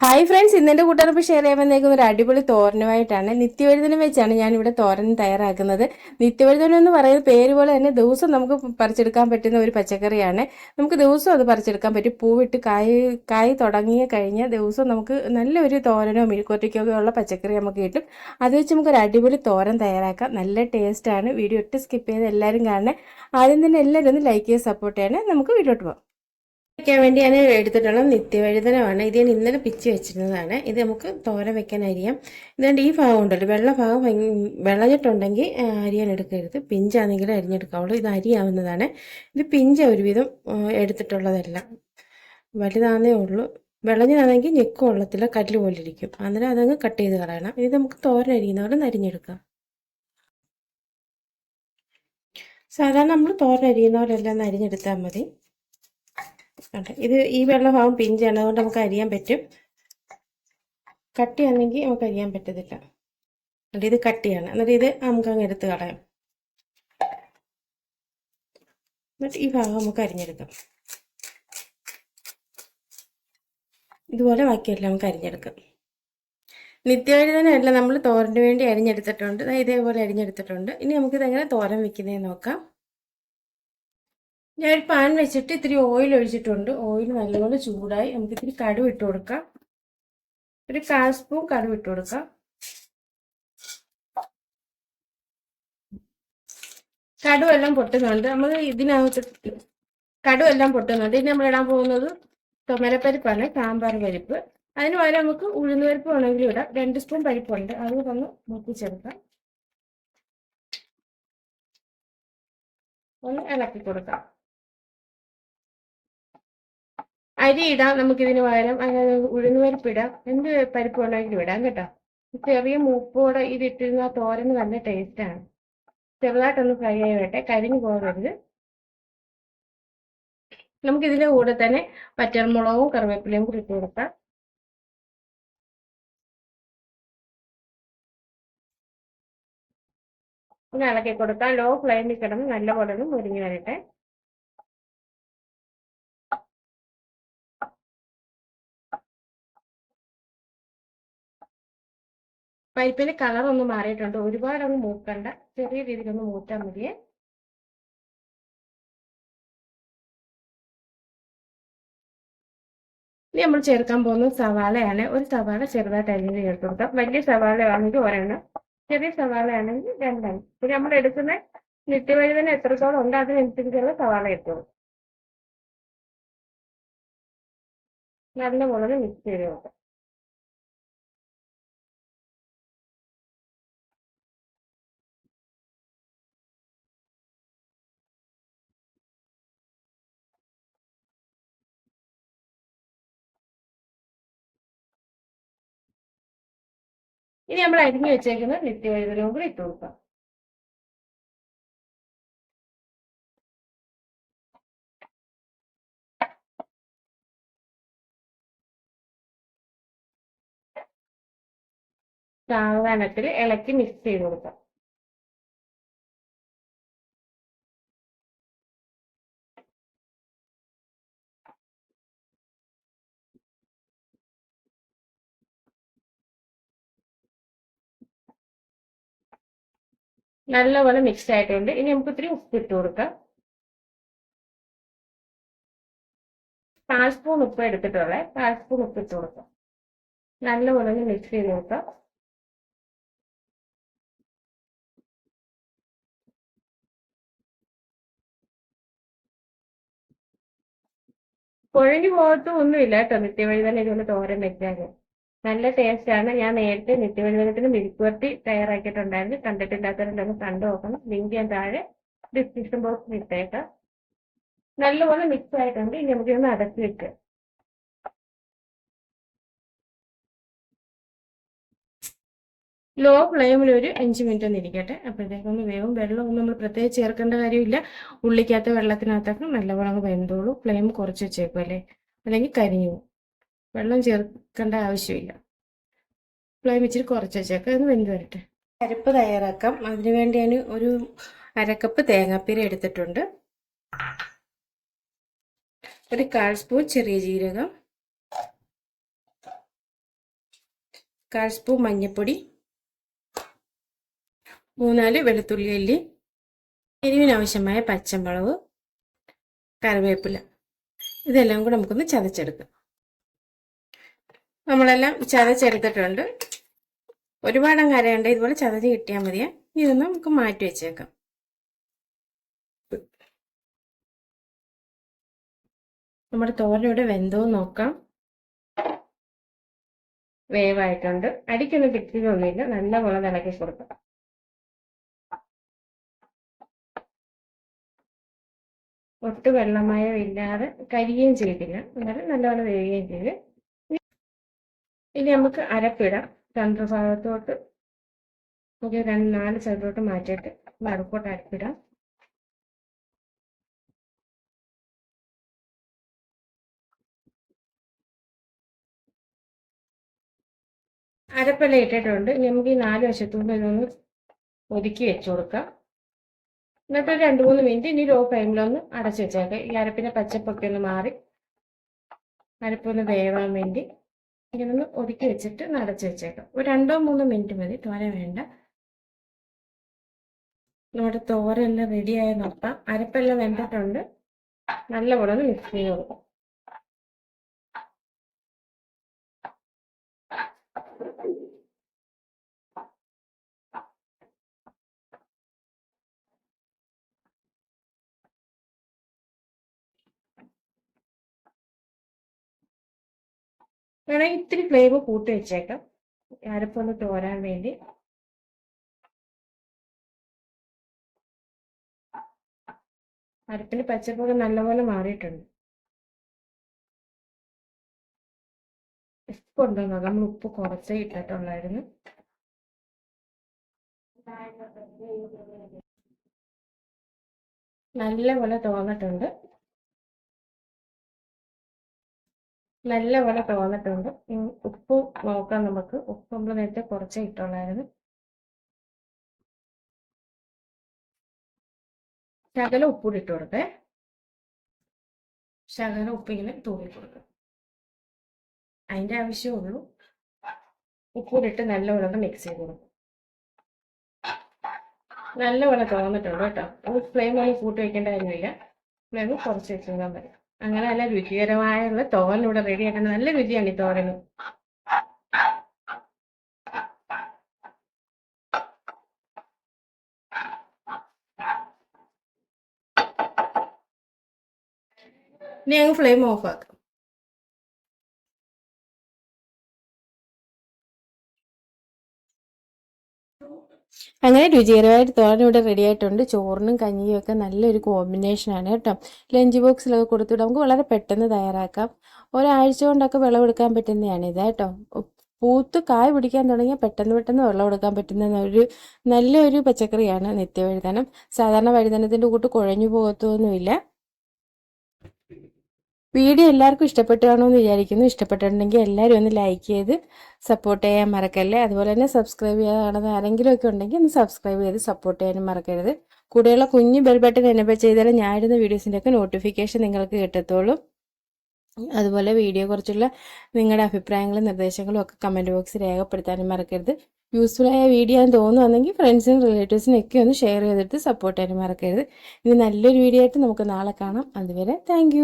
Hi friends, ഇന്നെൻ്റെ കൂട്ടുകാർക്ക് share ചെയ്യാൻ വന്നേക്കുന്ന ഒരു അടിപൊളി തോരനുമായിട്ടാണ്. നിത്യവഴുതനം വെച്ചാണ് ഞാനിവിടെ തോരൻ തയ്യാറാക്കുന്നത്. നിത്യവഴുതനം എന്ന് പറയുന്ന പേര് പോലെ തന്നെ ദിവസം നമുക്ക് പറിച്ചെടുക്കാൻ പറ്റുന്ന ഒരു പച്ചക്കറിയാണ്. നമുക്ക് ദിവസം അത് പറിച്ചെടുക്കാൻ പറ്റും. പൂവിട്ട് കായ് തുടങ്ങിയ കഴിഞ്ഞ ദിവസം നമുക്ക് നല്ലൊരു തോരനോ മെഴുക്കുവരട്ടിക്കോ ഉള്ള പച്ചക്കറി നമുക്ക് കിട്ടും. അത് വെച്ച് നമുക്കൊരു അടിപൊളി തോരൻ തയ്യാറാക്കാം. നല്ല ടേസ്റ്റാണ്. വീഡിയോ ഇട്ട് സ്കിപ്പ് ചെയ്ത് എല്ലാവരും കാണണേ. ആദ്യം തന്നെ എല്ലാവരും ഒന്ന് ലൈക്ക് ചെയ്ത് സപ്പോർട്ട് ചെയ്യണേ. നമുക്ക് വീഡിയോട്ട് പോകാം. വയ്ക്കാൻ വേണ്ടി ഞാൻ എടുത്തിട്ടുള്ള നിത്യവഴുതനമാണ്. ഇത് ഞാൻ ഇന്നലെ പിച്ചി വെച്ചിരുന്നതാണ്. ഇത് നമുക്ക് തോരൻ വെക്കാൻ അരിയാം. ഇതുകൊണ്ട് ഈ ഭാഗം ഉണ്ടല്ലോ, വെള്ള ഭാഗം വിളഞ്ഞിട്ടുണ്ടെങ്കിൽ അരിയാൻ എടുക്കരുത്. പിഞ്ചാണെങ്കിൽ അരിഞ്ഞെടുക്കാവുള്ളൂ. ഇത് അരിയാവുന്നതാണ്. ഇത് പിഞ്ച ഒരുവിധം എടുത്തിട്ടുള്ളതല്ല, വലുതാന്നേ ഉള്ളൂ. വിളഞ്ഞതാണെങ്കിൽ ഞെക്ക് കൊള്ളത്തില്ല, കല്ല് പോലെ ഇരിക്കും. അന്നേരം അതങ്ങ് കട്ട് ചെയ്ത് കളയണം. ഇത് നമുക്ക് തോരൻ അരിയുന്ന പോലെ അരിഞ്ഞെടുക്കാം. സാധാരണ നമ്മൾ തോരൻ അരിയുന്ന പോലെ എല്ലാം അരിഞ്ഞെടുത്താൽ മതി. ഇത് ഈ വെള്ള ഭാഗം പിഞ്ചാണ്, അതുകൊണ്ട് നമുക്ക് അരിയാൻ പറ്റും. കട്ടിയാണെങ്കിൽ നമുക്ക് അരിയാൻ പറ്റത്തില്ല. എന്നിട്ട് ഇത് കട്ടിയാണ്, എന്നിട്ട് ഇത് നമുക്ക് അങ്ങ് എടുത്ത് കളയാം. എന്നിട്ട് ഈ ഭാഗം നമുക്ക് അരിഞ്ഞെടുക്കാം. ഇതുപോലെ ബാക്കിയെല്ലാം നമുക്ക് അരിഞ്ഞെടുക്കാം. നിത്യവഴുതനല്ല നമ്മൾ തോരന് വേണ്ടി അരിഞ്ഞെടുത്തിട്ടുണ്ട്. ഇതേപോലെ അരിഞ്ഞെടുത്തിട്ടുണ്ട്. ഇനി നമുക്കിതെങ്ങനെ തോരൻ വെക്കുന്നതെന്ന് നോക്കാം. ഞാൻ ഒരു പാൻ വെച്ചിട്ട് ഇത്തിരി ഓയിൽ ഒഴിച്ചിട്ടുണ്ട്. ഓയിൽ നല്ലപോലെ ചൂടായി. നമുക്ക് ഇത്തിരി കടുക് ഇട്ട് കൊടുക്കാം. ഒരു 1/4 സ്പൂൺ കടുക് ഇട്ട് കൊടുക്കാം. കടുവെല്ലാം പൊട്ടുന്നുണ്ട്. നമ്മൾ ഇതിനകത്ത് കടുവെല്ലാം പൊട്ടുന്നുണ്ട്. ഇനി നമ്മൾ ഇടാൻ പോകുന്നത് തുമരപ്പരിപ്പാണ്, സാമ്പാർ പരിപ്പ്. അതിന് പകരം നമുക്ക് ഉഴുന്നുപരിപ്പ് വേണമെങ്കിലും ഇടാം. 2 സ്പൂൺ പരിപ്പുണ്ട്, അത് ഒന്ന് മുക്കിച്ചെടുക്കാം. ഒന്ന് ഇളക്കി കൊടുക്കാം. അരി ഇടാം നമുക്കിതിന് പകരം, ഉഴുന്നുപരിപ്പ് ഇടാം. എന്ത് പരിപ്പ് വേണമെങ്കിലും ഇടാം കേട്ടോ. ചെറിയ മൂപ്പോടെ ഇതിട്ടിരുന്ന തോരന് നല്ല ടേസ്റ്റാണ്. ചെറുതായിട്ടൊന്ന് ഫ്രൈ ആയി വരട്ടെ, കരിഞ്ഞു പോകരുത്. നമുക്കിതിൻ്റെ കൂടെ തന്നെ പച്ചമുളകും കറിവേപ്പിലയും കൂടി ഇട്ട് കൊടുക്കാം. ഒന്ന് ഇളക്കി കൊടുക്കാം. ലോ ഫ്ലെയിമിൽ കിടന്ന് നല്ലപോലെ ഒന്ന് മുരിഞ്ഞ് വരട്ടെ. പരിപ്പിന് കളർ ഒന്ന് മാറിയിട്ടുണ്ട്. ഒരുപാടൊന്ന് മൂക്കണ്ട, ചെറിയ രീതിയിലൊന്ന് മൂറ്റാൽ മതിയേ. ഇനി നമ്മൾ ചേർക്കാൻ പോകുന്നത് സവാളയാണ്. ഒരു സവാള ചെറുതായിട്ട് അരിഞ്ഞ് ചേർത്ത് കൊടുക്കാം. വലിയ സവാള ആണെങ്കിൽ ഒരെണ്ണം, ചെറിയ സവാള ആണെങ്കിൽ 2 എണ്ണം. പിന്നെ നമ്മൾ എടുക്കുന്ന നിത്യവഴുതന എത്രത്തോളം ഉണ്ട് അതിനനുസരിച്ചുള്ള സവാള ഇട്ട് കൊടുക്കും. നല്ലപോലെ മിക്സ് ചെയ്ത് കൊടുക്കാം. ഇനി നമ്മൾ അരിഞ്ഞു വെച്ചേക്കുന്ന നിത്യവഴുതനവും കൂടി ഇട്ട് കൊടുക്കാം. സാവധാനത്തിൽ ഇളക്കി മിക്സ് ചെയ്ത് കൊടുക്കാം. നല്ലപോലെ മിക്സ് ആയിട്ടുണ്ട്. ഇനി നമുക്ക് ഇത്തിരി ഉപ്പ് ഇട്ട് കൊടുക്കാം. 1/4 സ്പൂൺ ഉപ്പ് എടുത്തിട്ടുള്ളത്, 1/4 സ്പൂൺ ഉപ്പ് ഇട്ട് കൊടുക്കാം. നല്ലപോലെ ഒന്ന് മിക്സ് ചെയ്ത് കൊടുക്കാം. കുഴഞ്ഞു പോകത്തും ഒന്നുമില്ല കേട്ടോ. നിത്യവഴുതന ഇതുകൊണ്ട് തോരൻ വെച്ചാല് നല്ല ടേസ്റ്റ് ആണ്. ഞാൻ നേരത്തെ നിത്യവഴുതനത്തിന് മെഴുക്കുവരട്ടി തയ്യാറാക്കിയിട്ടുണ്ടായിരുന്നു. കണ്ടിട്ടില്ലാത്തവരുണ്ടെങ്കിൽ കണ്ടു നോക്കണം. ലിങ്ക് ഞാൻ താഴെ ഡിസ്ക്രിപ്ഷൻ ബോക്സിൽ ഇട്ടേക്കാം. നല്ലപോലെ മിക്സ് ആയിട്ടുണ്ട്. ഇനി നമുക്കൊന്ന് അടച്ചു വെക്കാം. ലോ ഫ്ലെയിമിൽ ഒരു 5 മിനിറ്റ് ഒന്ന് ഇരിക്കട്ടെ. അപ്പോഴത്തേക്കൊന്ന് വേവും. വെള്ളമൊന്നും നമ്മൾ പ്രത്യേകിച്ച് ചേർക്കേണ്ട കാര്യമില്ല. ഉള്ളിക്കകത്ത് വെള്ളത്തിനകത്തൊക്കെ നല്ലപോലെ അങ്ങ് വെന്തോളൂ. ഫ്ലെയിം കുറച്ച് വെച്ചേക്കും അല്ലേ, അല്ലെങ്കിൽ കരിഞ്ഞു പോകും. വെള്ളം ചേർക്കേണ്ട ആവശ്യമില്ല. ഫ്ലെയിം ഇച്ചിരി കുറച്ച് വെച്ചേക്കാം. അത് വെന്ത് വരട്ടെ. പരിപ്പ് തയ്യാറാക്കാം. അതിനുവേണ്ടി ഞാൻ ഒരു 1/2 കപ്പ് തേങ്ങാപ്പീര എടുത്തിട്ടുണ്ട്. ഒരു 1/4 സ്പൂൺ ചെറിയ ജീരകം, 1/4 സ്പൂൺ മഞ്ഞൾപ്പൊടി, 3-4 വെളുത്തുള്ളി അല്ലി, എരിവിനാവശ്യമായ പച്ചമുളക്, കറിവേപ്പില. ഇതെല്ലാം കൂടെ നമുക്കൊന്ന് ചതച്ചെടുക്കാം. നമ്മളെല്ലാം ചതച്ചെടുത്തിട്ടുണ്ട്. ഒരുപാടങ്ങ് അരയണ്ട, ഇതുപോലെ ചതച്ച് കിട്ടിയാൽ മതിയേ. ഇതൊന്ന് നമുക്ക് മാറ്റി വെച്ചേക്കാം. നമ്മുടെ തോരൻ ഇവിടെ വെന്തോ നോക്കാം. വേവായിട്ടുണ്ട്. അടിക്കൊന്നും കിട്ടിയതൊന്നുമില്ല. നല്ലപോലെ ഇളക്കി കൊടുക്കാം. ഒട്ടും വെള്ളമയം ഇല്ലാതെ കരിയുകയും ചെയ്തില്ല. എന്നാലും നല്ലപോലെ വേവുകയും ചെയ്ത്. ഇനി നമുക്ക് അരപ്പിടാം. സെൻട്രൽ ഭാഗത്തോട്ട് നമുക്ക് 4 സൈഡിലോട്ട് മാറ്റിയിട്ട് നടുക്കോട്ട് അരപ്പിടാം. അരപ്പെല്ലാം ഇട്ടിട്ടുണ്ട്. ഇനി നമുക്ക് ഈ 4 വശത്തുനിന്ന് ഇതൊന്ന് ഒതുക്കി വെച്ച് കൊടുക്കാം. എന്നിട്ട് 2-3 മിനിറ്റ് ഇനി ലോ ഫ്ലെയിമിലൊന്ന് അടച്ചു വെച്ചേക്കാം. ഈ അരപ്പിൻ്റെ പച്ചപ്പൊക്കെ ഒന്ന് മാറി അരപ്പൊന്ന് വേവാൻ വേണ്ടി ഇങ്ങനൊന്ന് ഒതുക്കി വെച്ചിട്ട് അടച്ചു വെച്ചേക്കാം. ഒരു 2-3 മിനിറ്റ് മതി, തോനെ വേണ്ട. നമ്മുടെ തോരെല്ലാം റെഡിയായി നോക്കാം. അരപ്പെല്ലാം വെന്തിട്ടുണ്ട്. നല്ലപോലെ ഒന്ന് മിക്സ് ചെയ്ത് കൊടുക്കാം. വേണമെങ്കിൽ ഇത്തിരി ഫ്ലെയിം കൂട്ടി വെച്ചേക്കാം, അരപ്പൊന്ന് തോരാൻ വേണ്ടി. അരപ്പിന് പച്ചപ്പൊക്കെ നല്ലപോലെ മാറിയിട്ടുണ്ട്. ഉപ്പുണ്ടോ നോക്കാം. നമ്മൾ ഉപ്പ് കുറച്ചേ ഇട്ടിട്ടുള്ളായിരുന്നു. നല്ലപോലെ തോന്നിട്ടുണ്ട്. ഉപ്പ് നോക്കാം നമുക്ക്. ഉപ്പ് നമ്മൾ നേരത്തെ കുറച്ചേ ഇട്ടുള്ളായിരുന്നു. ശകലം ഉപ്പൂടി ഇട്ട് കൊടുത്തേ. ശകലം ഉപ്പിങ്ങനെ തൂക്കി കൊടുക്കും. അതിൻ്റെ ആവശ്യമുള്ളൂ. ഉപ്പൂടിട്ട് നല്ലപോലെ മിക്സ് ചെയ്ത് കൊടുക്കും. നല്ലപോലെ തോന്നിട്ടുണ്ട് കേട്ടോ. ഫ്ലെയിം ഒന്ന് കൂട്ടി വയ്ക്കേണ്ട കാര്യമില്ല. ഫ്ലെയിം കുറച്ച് വെച്ചാൽ മതി. അങ്ങനെ നല്ല രുചികരമായുള്ള തോരൻ ഇവിടെ റെഡി ആയിട്ടുണ്ട്. നല്ല രുചിയാണ് ഈ തോരന്. ഇനി ഞങ്ങൾ ഫ്ലെയിം ഓഫ് ആക്കാം. അങ്ങനെ രുചികരമായിട്ട് തോരൻ ഇവിടെ റെഡി ആയിട്ടുണ്ട്. ചോറിനും കഞ്ഞിയും ഒക്കെ നല്ലൊരു കോമ്പിനേഷനാണ് കേട്ടോ. ലഞ്ച് ബോക്സിലൊക്കെ കൊടുത്തിട്ട് നമുക്ക് വളരെ പെട്ടെന്ന് തയ്യാറാക്കാം. ഒരാഴ്ച കൊണ്ടൊക്കെ വിളവെടുക്കാൻ പറ്റുന്നതാണ് ഇത് കേട്ടോ. പൂത്ത് കായ് പിടിക്കാൻ തുടങ്ങിയാൽ പെട്ടെന്ന് വിളവെടുക്കാൻ പറ്റുന്ന നല്ലൊരു പച്ചക്കറിയാണ് നിത്യവഴുതനം. സാധാരണ വഴുതനത്തിൻ്റെ കൂട്ട് കുഴഞ്ഞു പോകത്തൊന്നുമില്ല. വീഡിയോ എല്ലാവർക്കും ഇഷ്ടപ്പെട്ടു കാണുമെന്ന് വിചാരിക്കുന്നു. ഇഷ്ടപ്പെട്ടിട്ടുണ്ടെങ്കിൽ എല്ലാവരും ഒന്ന് ലൈക്ക് ചെയ്ത് സപ്പോർട്ട് ചെയ്യാൻ മറക്കല്ലേ. അതുപോലെ തന്നെ സബ്സ്ക്രൈബ് ചെയ്യാൻ കാണുന്ന ആരെങ്കിലും ഒക്കെ ഉണ്ടെങ്കിൽ ഒന്ന് സബ്സ്ക്രൈബ് ചെയ്ത് സപ്പോർട്ട് ചെയ്യാനും മറക്കരുത്. കൂടെയുള്ള കുഞ്ഞു ബെൽ ബട്ടൺ എനേബിൾ ചെയ്താലും ഞാൻ ഇടുന്ന വീഡിയോസിൻ്റെ ഒക്കെ നോട്ടിഫിക്കേഷൻ നിങ്ങൾക്ക് കിട്ടത്തുള്ളൂ. അതുപോലെ വീഡിയോ കുറിച്ചുള്ള നിങ്ങളുടെ അഭിപ്രായങ്ങളും നിർദ്ദേശങ്ങളും ഒക്കെ കമൻറ്റ് ബോക്സിൽ രേഖപ്പെടുത്താനും മറക്കരുത്. യൂസ്ഫുള്ളായ വീഡിയോ ആണെന്ന് തോന്നുകയാണെങ്കിൽ ഫ്രണ്ട്സിനും റിലേറ്റീവ്സിനും ഒക്കെ ഒന്ന് ഷെയർ ചെയ്തിട്ട് സപ്പോർട്ട് ചെയ്യാനും മറക്കരുത്. ഇനി നല്ലൊരു വീഡിയോ ആയിട്ട് നമുക്ക് നാളെ കാണാം. അതുവരെ താങ്ക്